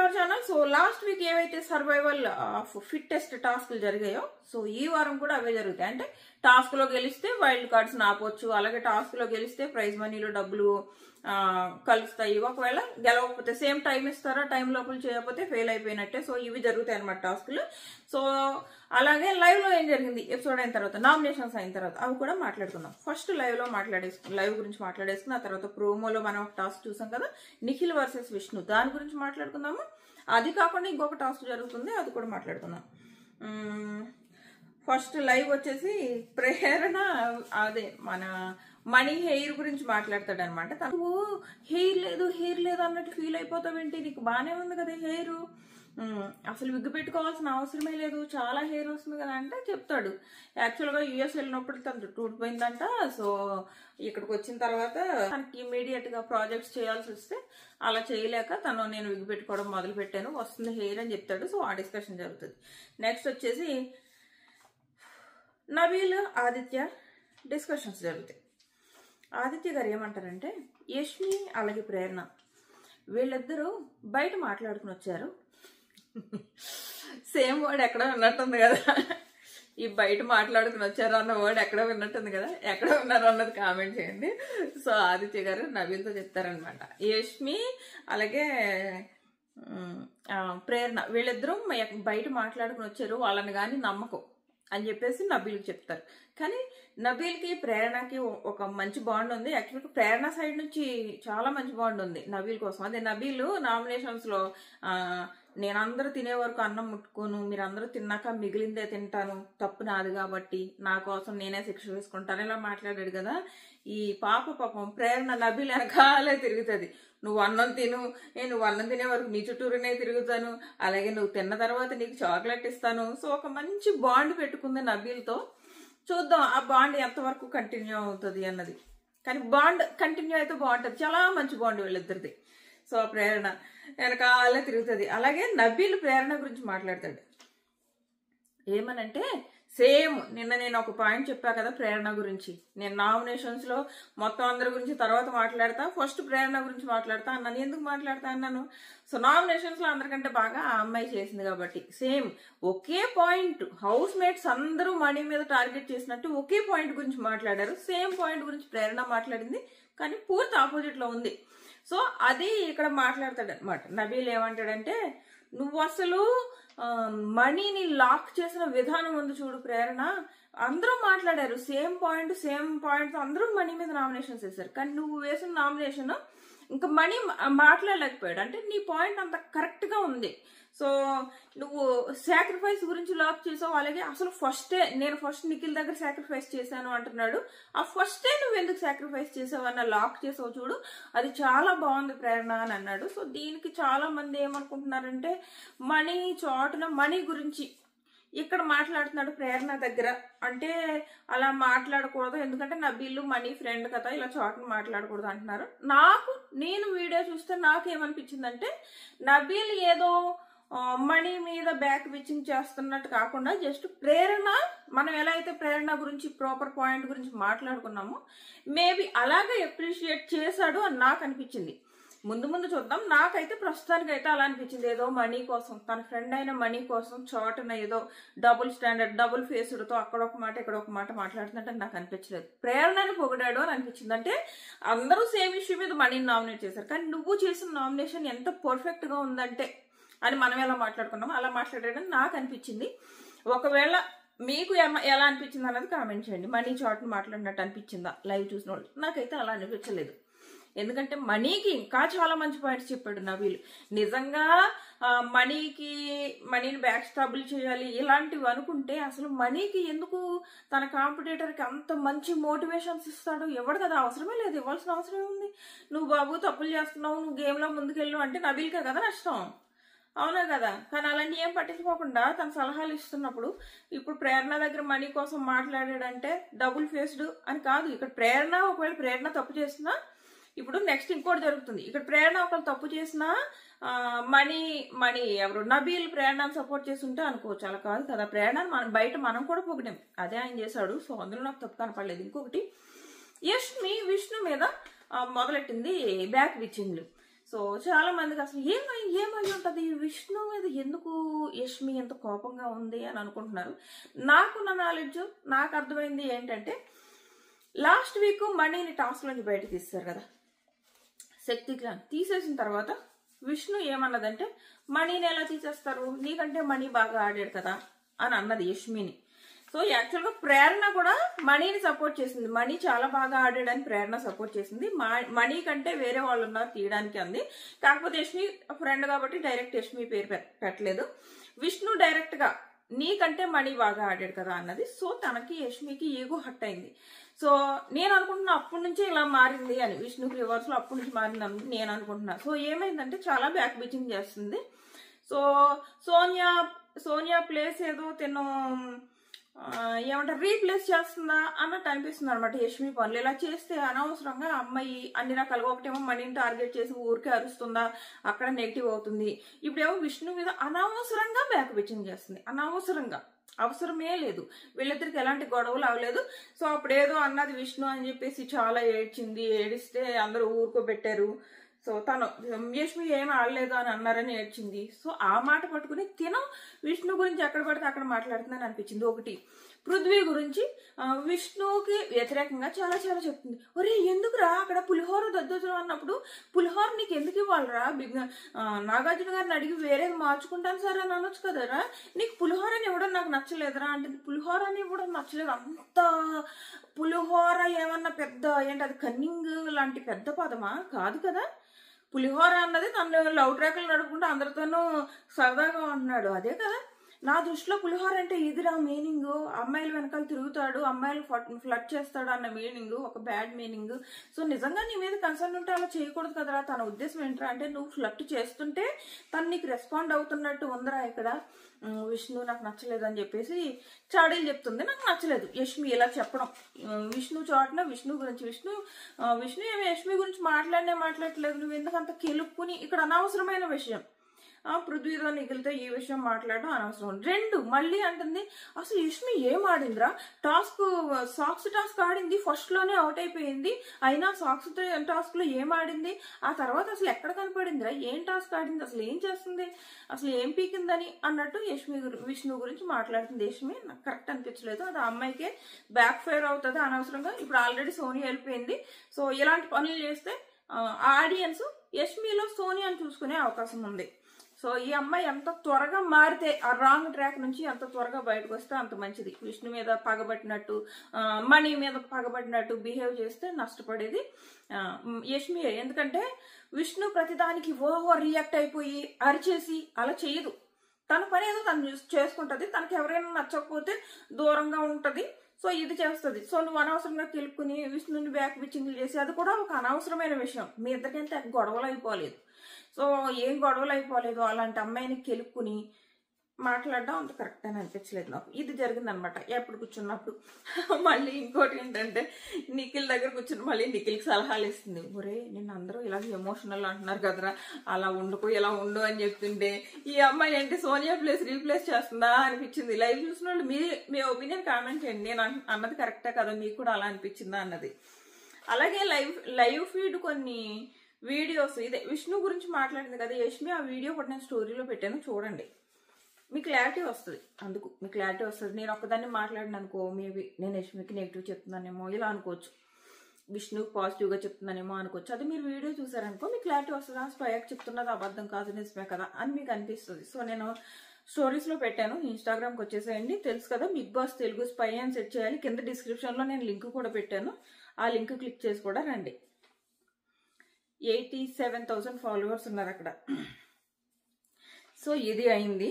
Our channel. So last week ఏవైతే survival of fittest టాస్క్లు జరిగాయో సో ఈ వారం కూడా అవే జరుగుతాయి. అంటే టాస్క్ లో గెలిస్తే వైల్డ్ కార్డ్స్ ఆపొచ్చు, అలాగే టాస్క్ లో గెలిస్తే ప్రైజ్ మనీలో డబ్బులు కలుస్తాయి. ఒకవేళ గెలవకపోతే సేమ్ టైం ఇస్తారా, టైం లోపల చేయకపోతే ఫెయిల్ అయిపోయినట్టే. సో ఇవి జరుగుతాయి అన్నమాట టాస్క్లు. సో అలాగే లైవ్ లో ఏం జరిగింది ఎపిసోడ్ అయిన తర్వాత, నామినేషన్స్ అయిన తర్వాత అవి కూడా మాట్లాడుకుందాం. ఫస్ట్ లైవ్ లో లైవ్ గురించి మాట్లాడేసుకుని ఆ తర్వాత ప్రోమోలో మనం ఒక టాస్క్ చూసాం కదా, నిఖిల్ వర్సెస్ విష్ణు, దాని గురించి మాట్లాడుకుందాము. అది కాకుండా ఇంకొక టాస్క్ జరుగుతుంది, అది కూడా మాట్లాడుకుందాం. ఫస్ట్ లైవ్ వచ్చేసి ప్రేరణ అదే మన మనీ హెయిర్ గురించి మాట్లాడతాడు అనమాట. నువ్వు హెయిర్ లేదు అన్నట్టు ఫీల్ అయిపోతావేంటి, నీకు బాగానే ఉంది కదా హెయిర్, అసలు విగ్గు పెట్టుకోవాల్సిన అవసరమే లేదు, చాలా హెయిర్ వస్తుంది కదా అంటే చెప్తాడు. యాక్చువల్గా యూఎస్ వెళ్ళినప్పుడు తను టూడిపోయిందంట. సో ఇక్కడికి వచ్చిన తర్వాత తనకి ఇమీడియట్ గా ప్రాజెక్ట్స్ చేయాల్సి వస్తే అలా చేయలేక నేను విగ్గు పెట్టుకోవడం మొదలు పెట్టాను, వస్తుంది హెయిర్ అని చెప్తాడు. సో ఆ డిస్కషన్ జరుగుతుంది. నెక్స్ట్ వచ్చేసి నబీల్ ఆదిత్య డిస్కషన్స్ జరుగుతాయి. ఆదిత్య గారు ఏమంటారంటే, యష్మి అలాగే ప్రేరణ వీళ్ళిద్దరూ బయట మాట్లాడుకుని వచ్చారు. సేమ్ వర్డ్ ఎక్కడ విన్నట్టుంది కదా, ఈ బయట మాట్లాడుకుని వచ్చారు అన్న వర్డ్ ఎక్కడ విన్నట్టుంది కదా, ఎక్కడ ఉన్నారు అన్నది కామెంట్ చేయండి. సో ఆదిత్య గారు నబీల్తో చెప్తారనమాట, యష్మి అలాగే ప్రేరణ వీళ్ళిద్దరూ బయట మాట్లాడుకుని వచ్చారు, వాళ్ళని కానీ నమ్మకం అని చెప్పేసి నబీల్కి చెప్తారు. కానీ నబీల్కి ప్రేరణకి ఒక మంచి బాండ్ ఉంది. యాక్చువల్గా ప్రేరణ సైడ్ నుంచి చాలా మంచి బాండ్ ఉంది నబీల్ కోసం. అదే నబీల్ నామినేషన్స్ లో నేను అందరూ తినే వరకు అన్నం ముట్టుకోను, మీరు అందరూ తిన్నాక మిగిలిందే తింటాను, తప్పు నాది కాబట్టి నా కోసం నేనే శిక్ష వేసుకుంటాను ఇలా మాట్లాడాడు కదా. ఈ పాపం ప్రేరణ నబీల్ వెనకాలే తిరుగుతుంది. నువ్వు అన్నం తిను, నువ్వు అన్నం తినే వరకు నీ చుట్టూరునే తిరుగుతాను, అలాగే నువ్వు తిన్న తర్వాత నీకు చాక్లెట్ ఇస్తాను. సో ఒక మంచి బాండ్ పెట్టుకుంది నబీల్తో. చూద్దాం ఆ బాండ్ ఎంతవరకు కంటిన్యూ అవుతుంది అన్నది. కానీ బాండ్ కంటిన్యూ అయితే బాగుంటుంది, చాలా మంచి బాండ్ వీళ్ళిద్దరిది. సో ప్రేరణ వెనకాలే తిరుగుతుంది. అలాగే నబీల్ ప్రేరణ గురించి మాట్లాడతాడు. ఏమనంటే సేమ్ నిన్న నేను ఒక పాయింట్ చెప్పా కదా ప్రేరణ గురించి, నేను నామినేషన్స్ లో మొత్తం అందరి గురించి తర్వాత మాట్లాడతా, ఫస్ట్ ప్రేరణ గురించి మాట్లాడతా అన్నాను. ఎందుకు మాట్లాడతా అన్నాను, సో నామినేషన్స్ లో అందరికంటే బాగా ఆ అమ్మాయి చేసింది కాబట్టి. సేమ్ ఒకే పాయింట్, హౌస్ మేట్స్ అందరూ మనీ మీద టార్గెట్ చేసినట్టు ఒకే పాయింట్ గురించి మాట్లాడారు. సేమ్ పాయింట్ గురించి ప్రేరణ మాట్లాడింది, కానీ పూర్తి ఆపోజిట్ లో ఉంది. సో అది ఇక్కడ మాట్లాడతాడు అనమాట. నబీల్ ఏమంటాడంటే, నువ్వు అసలు మనీని లాక్ చేసిన విధానం ఉంది చూడు ప్రేరణ, అందరూ మాట్లాడారు సేమ్ పాయింట్ అందరూ మనీ మీద నామినేషన్స్ వేశారు, కానీ నువ్వు వేసిన నామినేషన్ ఇంకా మనీ మాట్లాడలేకపోయాడు. అంటే నీ పాయింట్ అంత కరెక్ట్ గా ఉంది. సో నువ్వు సాక్రిఫైస్ గురించి లాక్ చేసావు, అలాగే అసలు నేను ఫస్ట్ నిఖిల్ దగ్గర సాక్రిఫైస్ చేశాను అంటున్నాడు, ఆ ఫస్టే నువ్వు ఎందుకు సాక్రిఫైస్ చేసావు అన్న లాక్ చేసావు చూడు, అది చాలా బాగుంది ప్రేరణ అని అన్నాడు. సో దీనికి చాలా మంది ఏమనుకుంటున్నారంటే చాటున మనీ గురించి ఇక్కడ మాట్లాడుతున్నాడు ప్రేరణ దగ్గర. అంటే అలా మాట్లాడకూడదు, ఎందుకంటే నబీల్ మనీ ఫ్రెండ్ కదా, ఇలా చాటును మాట్లాడకూడదు అంటున్నారు. నేను వీడియో చూస్తే నాకేమనిపించిందంటే, నబీల్ ఏదో మనీ మీద బ్యాక్ విచింగ్ చేస్తున్నట్టు కాకుండా జస్ట్ ప్రేరణ, మనం ఎలా అయితే ప్రేరణ గురించి ప్రాపర్ పాయింట్ గురించి మాట్లాడుకున్నామో మేబీ అలాగే అప్రిషియేట్ చేశాడు అని నాకు అనిపించింది. ముందు చూద్దాం. నాకైతే ప్రస్తుతానికి అయితే అలా అనిపించింది, ఏదో మనీ కోసం, తన ఫ్రెండ్ అయిన మనీ కోసం చాటున ఏదో డబుల్ స్టాండర్డ్ డబుల్ ఫేస్డ్తో అక్కడ ఒక మాట ఇక్కడ ఒక మాట మాట్లాడుతున్నట్టు నాకు అనిపించలేదు. ప్రేరణని పొగిడాడు అని అనిపించింది. అంటే అందరూ సేమ్ ఇష్యూ మీద మనీని నామినేట్ చేశారు, కానీ నువ్వు చేసిన నామినేషన్ ఎంత పర్ఫెక్ట్ గా ఉందంటే అని మనం ఎలా మాట్లాడుకున్నామో అలా మాట్లాడాడని నాకు అనిపించింది. ఒకవేళ మీకు ఎలా అనిపించింది అన్నది కామెంట్ చేయండి. మనీ చాట్ను మాట్లాడినట్టు అనిపించిందా లైవ్ చూసిన వాళ్ళు? నాకైతే అలా అనిపించలేదు. ఎందుకంటే మనీకి ఇంకా చాలా మంచి పాయింట్స్ చెప్పాడు నబీల్. నిజంగా మనీని బ్యాక్ స్టాబుల్ చేయాలి ఇలాంటివి అనుకుంటే అసలు మనీకి ఎందుకు తన కాంపిటేటర్కి అంత మంచి మోటివేషన్స్ ఇస్తాడు? ఎవడు కదా, అవసరమే లేదు, ఇవ్వాల్సిన అవసరం ఉంది. నువ్వు బాబు తప్పులు చేస్తున్నావు, నువ్వు గేమ్లో ముందుకెళ్ళు అంటే నబీల్కే కదా నష్టం, అవునా కదా? కానీ అలాంటి ఏం పట్టించుకోకుండా తన సలహాలు ఇస్తున్నప్పుడు, ఇప్పుడు ప్రేరణ దగ్గర మనీ కోసం మాట్లాడాడంటే డబుల్ ఫేస్డ్ అని కాదు. ఇక్కడ ఒకవేళ ప్రేరణ తప్పు చేసినా, ఇప్పుడు నెక్స్ట్ ఇంకోటి జరుగుతుంది. ఇక్కడ ప్రేరణ ఒకరు తప్పు చేసినా మనీ ఎవరు నబీల్ ప్రేరణను సపోర్ట్ చేస్తుంటే అనుకోవచ్చు, అలా కాదు కదా. ప్రేరణ బయట మనం కూడా పొగిడాం, అదే ఆయన చేశాడు. సో అందులో నాకు తప్పు కనపడలేదు. ఇంకొకటి, యష్మి విష్ణు మీద మొదలెట్టింది బ్యాక్ విచ్చింగ్లు. సో చాలా మందికి అసలు ఏమై ఉంటుంది విష్ణు మీద ఎందుకు యష్మి ఎంత కోపంగా ఉంది అని అనుకుంటున్నారు. నాకున్న నాలెడ్జ్ నాకు అర్థమైంది ఏంటంటే, లాస్ట్ వీక్ మనీని టాస్క్ నుంచి బయట తీస్తారు కదా, శక్తి క్లాన్ తీసేసిన తర్వాత విష్ణు ఏమన్నదంటే, మనీని ఎలా తీసేస్తారు, నీకంటే మనీ బాగా ఆడాడు కదా అని అన్నది యష్మిని. సో యాక్చువల్గా ప్రేరణ కూడా మనీని సపోర్ట్ చేసింది. మనీ చాలా బాగా ఆడాడని ప్రేరణ సపోర్ట్ చేసింది. మనీ కంటే వేరే వాళ్ళు ఉన్నారు తీయడానికి అంది. కాకపోతే యష్మి ఫ్రెండ్ కాబట్టి డైరెక్ట్ యష్మి పేరు పెట్టలేదు. విష్ణు డైరెక్ట్ గా నీకంటే మనీ బాగా ఆడాడు కదా అన్నది. సో తనకి యష్మికి ఈగో హట్ అయింది. సో నేను అనుకుంటున్నా అప్పటి నుంచి ఇలా మారింది అని, విష్ణుకి రివర్స్ లో అప్పటి నుంచి మారింది నేను అనుకుంటున్నా. సో ఏమైందంటే చాలా బ్యాక్ బిచింగ్ చేస్తుంది. సో సోనియా ప్లేస్ ఏదో తిను ఏమంటారు రీప్లేస్ చేస్తుందా అన్నట్టు అనిపిస్తుంది అనమాట యష్మి పనులు. ఇలా చేస్తే అనవసరంగా అమ్మాయి అన్ని రకాలుగా, ఒకటేమో మనీని టార్గెట్ చేసి ఊరికే అరుస్తుందా, అక్కడ నెగిటివ్ అవుతుంది. ఇప్పుడేమో విష్ణు మీద అనవసరంగా బ్యాక్ బిచింగ్ చేస్తుంది. అనవసరంగా, అవసరమే లేదు, వీళ్ళిద్దరికి ఎలాంటి గొడవలు అవ్వలేదు. సో అప్పుడేదో అన్నది విష్ణు అని చెప్పేసి చాలా ఏడ్చింది. ఏడిస్తే అందరూ ఊరుకోబెట్టారు. సో తను యష్మి ఏం ఆడలేదు అని అన్నారని ఏడ్చింది. సో ఆ మాట పట్టుకుని తిను విష్ణు గురించి ఎక్కడ పడితే అక్కడ మాట్లాడుతుందని అనిపించింది. ఒకటి పృథ్వీ గురించి విష్ణుకి వ్యతిరేకంగా చాలా చాలా చెప్తుంది. ఒరే ఎందుకురా అక్కడ పులిహోర దద్దోజు అన్నప్పుడు పులిహోర నీకు ఎందుకు ఇవ్వాలరా, నాగార్జున గారిని అడిగి వేరేది మార్చుకుంటాను సార్ అని అనొచ్చు కదరా, నీకు పులిహోరని ఇవ్వడం నాకు నచ్చలేదురా అంటే, పులిహోరని ఇవ్వడం నచ్చలేదు, అంత పులిహోర ఏమన్నా పెద్ద ఏంటి అది కన్నింగ్ లాంటి పెద్ద పదమా కాదు కదా. పులిహోర అన్నది తను లవ్ ట్రాక్లు నడుపుకుంటూ అందరితోనూ సరదాగా ఉంటున్నాడు, అదే కదా. నా దృష్టిలో పులిహోర అంటే ఇదిరా మీనింగ్, అమ్మాయిలు వెనకాల తిరుగుతాడు, అమ్మాయిలు ఫ్లడ్ చేస్తాడు అన్న మీనింగ్, ఒక బ్యాడ్ మీనింగ్. సో నిజంగా నీ మీద కన్సర్న్ ఉంటే అలా చేయకూడదు కదరా. తన ఉద్దేశం ఏంట్రా అంటే, నువ్వు ఫ్లడ్ చేస్తుంటే తను నీకు రెస్పాండ్ అవుతున్నట్టు ఉందరా ఇక్కడ. విష్ణు నాకు నచ్చలేదు అని చెప్పేసి చాడీలు చెప్తుంది. నాకు నచ్చలేదు యష్మి ఇలా చెప్పడం. విష్ణు చోటన విష్ణు గురించి విష్ణు ఏమి యష్మి గురించి మాట్లాడట్లేదు, నువ్వు ఎందుకంత కెలుపుకుని, ఇక్కడ అనవసరమైన విషయం. పృథ్వీతో నిగిలితే ఈ విషయం మాట్లాడడం అనవసరం. రెండు మళ్ళీ అంటుంది, అసలు యష్మి ఏం ఆడిందిరా, సాక్స్ టాస్క్ ఆడింది, ఫస్ట్ లోనే అవుట్ అయిపోయింది, అయినా సాక్స్ టాస్క్ లో ఏం ఆడింది, ఆ తర్వాత అసలు ఎక్కడ కనపడిందిరా, ఏం టాస్క్ ఆడింది, అసలు ఏం చేస్తుంది, అసలు ఏం పీకిందని అన్నట్టు విష్ణు గురించి మాట్లాడుతుంది యష్మి. నాకు కరెక్ట్ అనిపించలేదు. అది ఆ అమ్మాయికే బ్యాక్ ఫైర్ అవుతుంది అనవసరంగా. ఇప్పుడు ఆల్రెడీ సోనియా వెళ్ళిపోయింది. సో ఇలాంటి పనులు చేస్తే ఆడియన్స్ యష్మిలో సోనియాని చూసుకునే అవకాశం ఉంది. సో ఈ అమ్మాయి ఎంత త్వరగా మారితే, ఆ రాంగ్ ట్రాక్ నుంచి ఎంత త్వరగా బయటకు వస్తే అంత మంచిది. విష్ణు మీద పగబట్టినట్టు, మనీ మీద పగబట్టినట్టు బిహేవ్ చేస్తే నష్టపడేది యష్మి. ఎందుకంటే విష్ణు ప్రతిదానికి ఓవర్ రియాక్ట్ అయిపోయి అరిచేసి అలా చేయదు. తన పని ఏదో తను చేసుకుంటది. తనకి ఎవరైనా నచ్చకపోతే దూరంగా ఉంటది. సో ఇది చేస్తుంది. సో నువ్వు అనవసరంగా కెలుపుకుని విష్ణుని బ్యాక్ బిచ్చింగ్లు చేసి, అది కూడా ఒక అనవసరమైన విషయం. మీ ఇద్దరికంటే గొడవలు అయిపోలేదు. సో ఏం గొడవలు అయిపోలేదు. అలాంటి అమ్మాయిని కెలుపుకుని మాట్లాడడం అంత కరెక్ట్ అని అనిపించలేదు నాకు. ఇది జరిగిందనమాట ఎప్పుడు కూర్చున్నప్పుడు. మళ్ళీ ఇంకోటి ఏంటంటే, నిఖిల్ దగ్గర కూర్చుని మళ్ళీ నిఖిల్కి సలహాలు ఇస్తుంది. ఒరే నిన్ను అందరూ ఇలా ఎమోషనల్ అంటున్నారు కదరా, అలా ఉండుకో ఇలా ఉండు అని చెప్తుంటే ఈ అమ్మాయి ఏంటి సోనియా ప్లేస్ రీప్లేస్ చేస్తుందా అనిపించింది. లైవ్ చూసిన వాళ్ళు మీ ఒపీనియన్ కామెంట్ చేయండి. నేను అన్నది కరెక్టే కదా, మీకు కూడా అలా అనిపించిందా అన్నది. అలాగే లైవ్ ఫీడ్ కొన్ని వీడియోస్, ఇదే విష్ణు గురించి మాట్లాడింది కదా యష్మి, ఆ వీడియో కూడా నేను స్టోరీలో పెట్టాను, చూడండి, మీ క్లారిటీ వస్తుంది. అందుకు మీ క్లారిటీ వస్తుంది. నేను ఒక్కదాన్ని మాట్లాడిన అనుకో, మేబీ నేను యష్మికి నెగిటివ్ చెప్తున్నానేమో ఇలా అనుకోవచ్చు, విష్ణుకి పాజిటివ్గా చెప్తున్నానేమో అనుకోవచ్చు. అది మీరు వీడియో చూసారనుకో మీకు క్లారిటీ వస్తుంది. ఆ స్పైక్ చెప్తున్నది అబద్ధం కాదు నిజమే కదా అని మీకు అనిపిస్తుంది. సో నేను స్టోరీస్లో పెట్టాను, ఇన్స్టాగ్రామ్కి వచ్చేసేయండి. తెలుసు కదా బిగ్ బాస్ తెలుగు స్పై అని సెట్ చేయాలి. కింద డిస్క్రిప్షన్లో నేను లింక్ కూడా పెట్టాను, ఆ లింక్ క్లిక్ చేసి కూడా రండి. 87,000 ఫాలోవర్స్ ఉన్నారు అక్కడ. సో ఇది అయింది.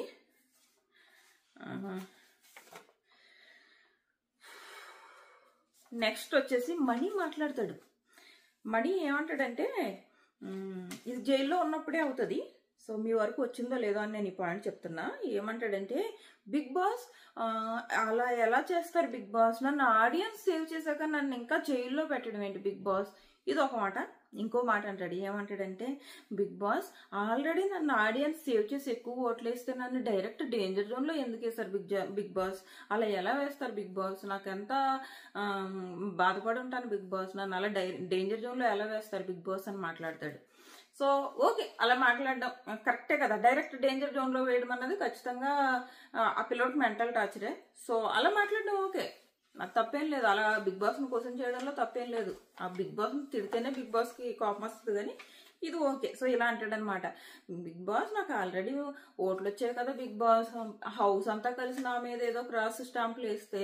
నెక్స్ట్ వచ్చేసి మణి మాట్లాడతాడు. మణి ఏమంటాడంటే, ఇది జైల్లో ఉన్నప్పుడే అవుతుంది, సో మీ వరకు వచ్చిందో లేదో అని నేను ఈ పాయింట్ చెప్తున్నా. ఏమంటాడంటే, బిగ్ బాస్ అలా ఎలా చేస్తారు బిగ్ బాస్, నన్ను ఆడియన్స్ సేవ్ చేశాక నన్ను ఇంకా జైల్లో పెట్టడం ఏంటి బిగ్ బాస్, ఇది ఒక మాట. ఇంకో మాట అంటాడు, ఏమంటాడంటే, బిగ్ బాస్ ఆల్రెడీ నన్ను ఆడియన్స్ సేవ్ చేసి ఎక్కువ ఓట్లు వేస్తే నన్ను డైరెక్ట్ డేంజర్ జోన్లో ఎందుకు వేస్తారు బిగ్ బాస్, అలా ఎలా వేస్తారు బిగ్ బాస్, నాకు ఎంత బాధపడి ఉంటాను బిగ్ బాస్, నన్ను అలా డేంజర్ జోన్లో ఎలా వేస్తారు బిగ్ బాస్ అని మాట్లాడతాడు. సో ఓకే, అలా మాట్లాడడం కరెక్టే కదా. డైరెక్ట్ డేంజర్ జోన్లో వేయడం అన్నది ఖచ్చితంగా ఆ పిల్లోడికి మెంటల్ టార్చరే. సో అలా మాట్లాడడం ఓకే, నాకు తప్పేం లేదు. అలా బిగ్ బాస్ని క్వశ్చన్ చేయడంలో తప్పేం లేదు. ఆ బిగ్ బాస్ని తిడితేనే బిగ్ బాస్కి కోపం వస్తుంది కానీ ఇది ఓకే. సో ఇలా అంటాడనమాట, బిగ్ బాస్ నాకు ఆల్రెడీ ఓట్లు వచ్చాయి కదా, బిగ్ బాస్ హౌస్ అంతా కలిసి నా మీద ఏదో క్రాస్ స్టాంపులు వేస్తే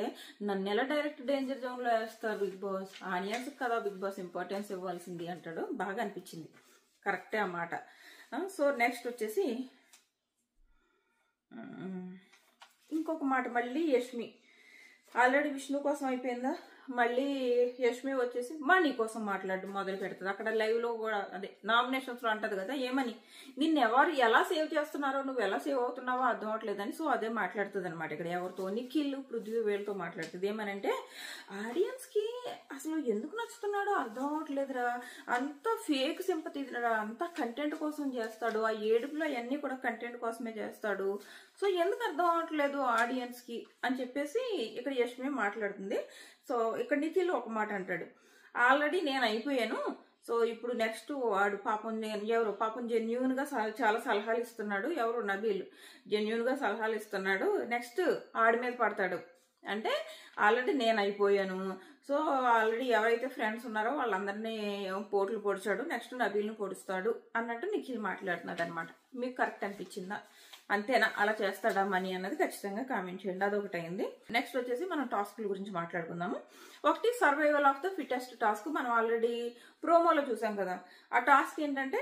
నన్ను ఎలా డైరెక్ట్ డేంజర్ జోన్లో వేస్తారు బిగ్ బాస్, ఆడియన్స్ కదా బిగ్ బాస్ ఇంపార్టెన్స్ ఇవ్వాల్సింది అంటాడు. బాగా అనిపించింది, కరెక్టే అన్నమాట. సో నెక్స్ట్ వచ్చేసి ఇంకొక మాట, మళ్ళీ యష్మి. ఆల్రెడీ విష్ణు కోసం అయిపోయిందా, మళ్ళీ యష్మి వచ్చేసి మనీ కోసం మాట్లాడడం మొదలు పెడుతుంది. అక్కడ లైవ్లో కూడా అదే నామినేషన్స్లో అంటది కదా, ఏమని నిన్ను ఎవరు ఎలా సేవ్ చేస్తున్నారో, నువ్వు ఎలా సేవ్ అవుతున్నావో అర్థం అవట్లేదని. సో అదే మాట్లాడుతుంది అనమాట ఇక్కడ. ఎవరితో, నిఖిల్, పృథ్వీ వీళ్ళతో మాట్లాడుతుంది. ఏమనంటే ఆడియన్స్కి అసలు ఎందుకు నచ్చుతున్నాడో అర్థం అవట్లేదురా, అంత ఫేక్ సింపతి రా, అంత కంటెంట్ కోసం చేస్తాడు, ఆ ఏడుపులో అవన్నీ కూడా కంటెంట్ కోసమే చేస్తాడు. సో ఎందుకు అర్థం అవట్లేదు ఆడియన్స్కి అని చెప్పేసి ఇక్కడ యష్మి మాట్లాడుతుంది. సో ఇక్కడ నిఖిల్ ఒక మాట అంటాడు, ఆల్రెడీ నేను అయిపోయాను, సో ఇప్పుడు నెక్స్ట్ వాడు పాపం ఎవరు పాపం జెన్యూన్గా చాలా సలహాలు ఇస్తున్నాడు, ఎవరు నబీల్ జెన్యూన్గా సలహాలు ఇస్తున్నాడు, నెక్స్ట్ ఆడి మీద పడతాడు అంటే ఆల్రెడీ నేను అయిపోయాను. సో ఆల్రెడీ ఎవరైతే ఫ్రెండ్స్ ఉన్నారో వాళ్ళందరినీ పోట్లు పొడిచాడు, నెక్స్ట్ నబీల్ని పొడుస్తాడు అన్నట్టు నిఖిల్ మాట్లాడుతున్నాడు అనమాట. మీకు కరెక్ట్ అనిపించిందా, అంతేనా, అలా చేస్తాడా మనీ అన్నది ఖచ్చితంగా కామెంట్ చేయండి. అదొకటి అయింది. నెక్స్ట్ వచ్చేసి మనం టాస్క్ల గురించి మాట్లాడుకుందాము. ఒకటి survival of the fittest task, మనం ఆల్రెడీ ప్రోమోలో చూసాం కదా. ఆ టాస్క్ ఏంటంటే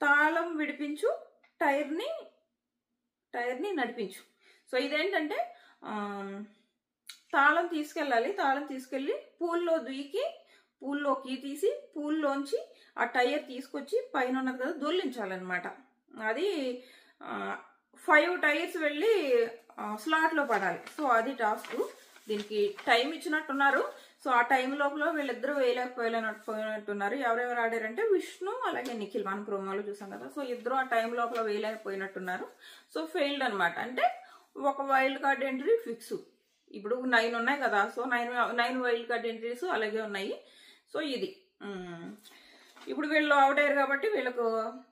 తాళం విడిపించు, టైర్ని నడిపించు. సో ఇదేంటంటే తాళం తీసుకెళ్ళాలి, తాళం తీసుకెళ్ళి పూల్లో దూకి పూల్లోకి తీసి పూల్లోంచి ఆ టైర్ తీసుకొచ్చి పైన ఉన్నది కదా దొల్లించాలన్నమాట. అది 5 టైర్స్ వెళ్ళి స్లాట్లో పడాలి. సో అది టాస్క్. దీనికి టైం ఇచ్చినట్టున్నారు. సో ఆ టైం లోపల వీళ్ళిద్దరూ వేయలేకపోయినట్టున్నారు. ఎవరెవరు ఆడారంటే విష్ణు అలాగే నిఖిల్, మన ప్రోమోలో చూసాం కదా. సో ఇద్దరు ఆ టైం లోపల వేయలేకపోయినట్టున్నారు. సో ఫెయిల్డ్ అనమాట. అంటే ఒక వైల్డ్ కార్డ్ ఎంట్రీ ఫిక్స్. ఇప్పుడు 9 ఉన్నాయి కదా. సో 9 వైల్డ్ కార్డ్ ఎంట్రీస్ అలాగే ఉన్నాయి. సో ఇది ఇప్పుడు వీళ్ళు అవుట్ అయ్యారు కాబట్టి వీళ్ళకు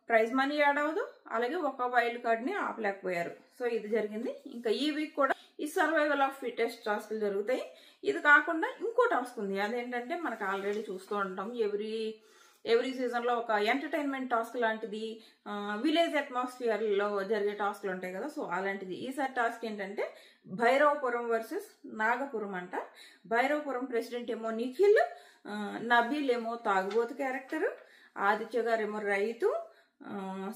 ప్రైజ్ మనీ యాడ్ అవ్వదు, అలాగే ఒక వైల్డ్ కార్డ్ని ఆపలేకపోయారు. సో ఇది జరిగింది. ఇంకా ఈ వీక్ కూడా ఈ సర్వైవల్ ఆఫ్ ఫిటెస్ట్ టాస్క్లు జరుగుతాయి. ఇది కాకుండా ఇంకో టాస్క్ ఉంది. అదేంటంటే మనకు ఆల్రెడీ చూస్తూ ఉంటాం, ఎవ్రీ సీజన్లో ఒక ఎంటర్టైన్మెంట్ టాస్క్ లాంటిది, విలేజ్ అట్మాస్ఫియర్లో జరిగే టాస్క్లు ఉంటాయి కదా. సో అలాంటిది ఈసారి టాస్క్ ఏంటంటే భైరవపురం వర్సెస్ నాగపురం అంట. భైరవపురం ప్రెసిడెంట్ ఏమో నిఖిల్, నబీల్ ఏమో తాగుబోతు క్యారెక్టర్, ఆదిత్య గారు ఏమో రైతు,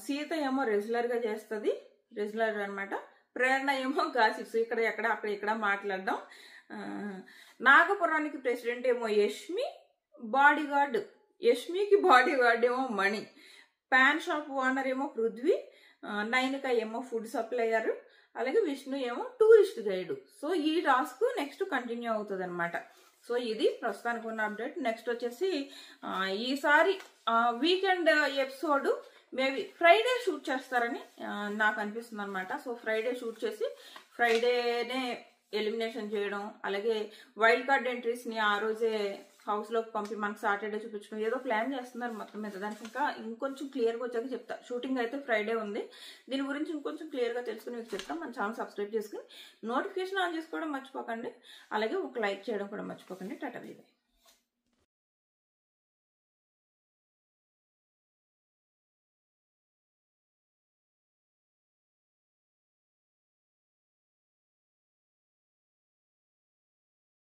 సీత ఏమో రెగ్యులర్గా చేస్తుంది, రెగ్యులర్ అనమాట, ప్రేరణ ఏమో గాసిప్స్, ఇక్కడ ఎక్కడ అక్కడ ఇక్కడ మాట్లాడడం. నాగపురానికి ప్రెసిడెంట్ ఏమో యష్మి, బాడీగార్డ్ యష్మికి బాడీగార్డ్ ఏమో మణి, ప్యాన్ షాప్ ఓనర్ ఏమో పృథ్వీ, నైనిక ఏమో ఫుడ్ సప్లయర్, అలాగే విష్ణు ఏమో టూరిస్ట్ గైడ్. సో ఈ టాస్క్ నెక్స్ట్ కంటిన్యూ అవుతుంది అనమాట. సో ఇది ప్రస్తుతానికి ఉన్న అప్డేట్. నెక్స్ట్ వచ్చేసి ఈసారి weekend episode maybe Friday shoot చేస్తారని నాకు అనిపిస్తుంది అనమాట. సో ఫ్రైడే షూట్ చేసి ఫ్రైడేనే ఎలిమినేషన్ చేయడం, అలాగే వైల్డ్ కార్డ్ ఎంట్రీస్ని ఆ రోజే హౌస్లోకి పంపి మనకు సాటర్డే చూపించడం, ఏదో ప్లాన్ చేస్తున్నారు మొత్తం మీద. దానికి ఇంకా ఇంకొంచెం క్లియర్గా వచ్చాక చెప్తా. షూటింగ్ అయితే ఫ్రైడే ఉంది. దీని గురించి ఇంకొంచెం క్లియర్గా తెలుసుకుని మీకు చెప్తాం. మన ఛానల్ సబ్స్క్రైబ్ చేసుకుని నోటిఫికేషన్ ఆన్ చేసుకోవడం మర్చిపోకండి, అలాగే ఒక లైక్ చేయడం కూడా మర్చిపోకండి. Tata bye by.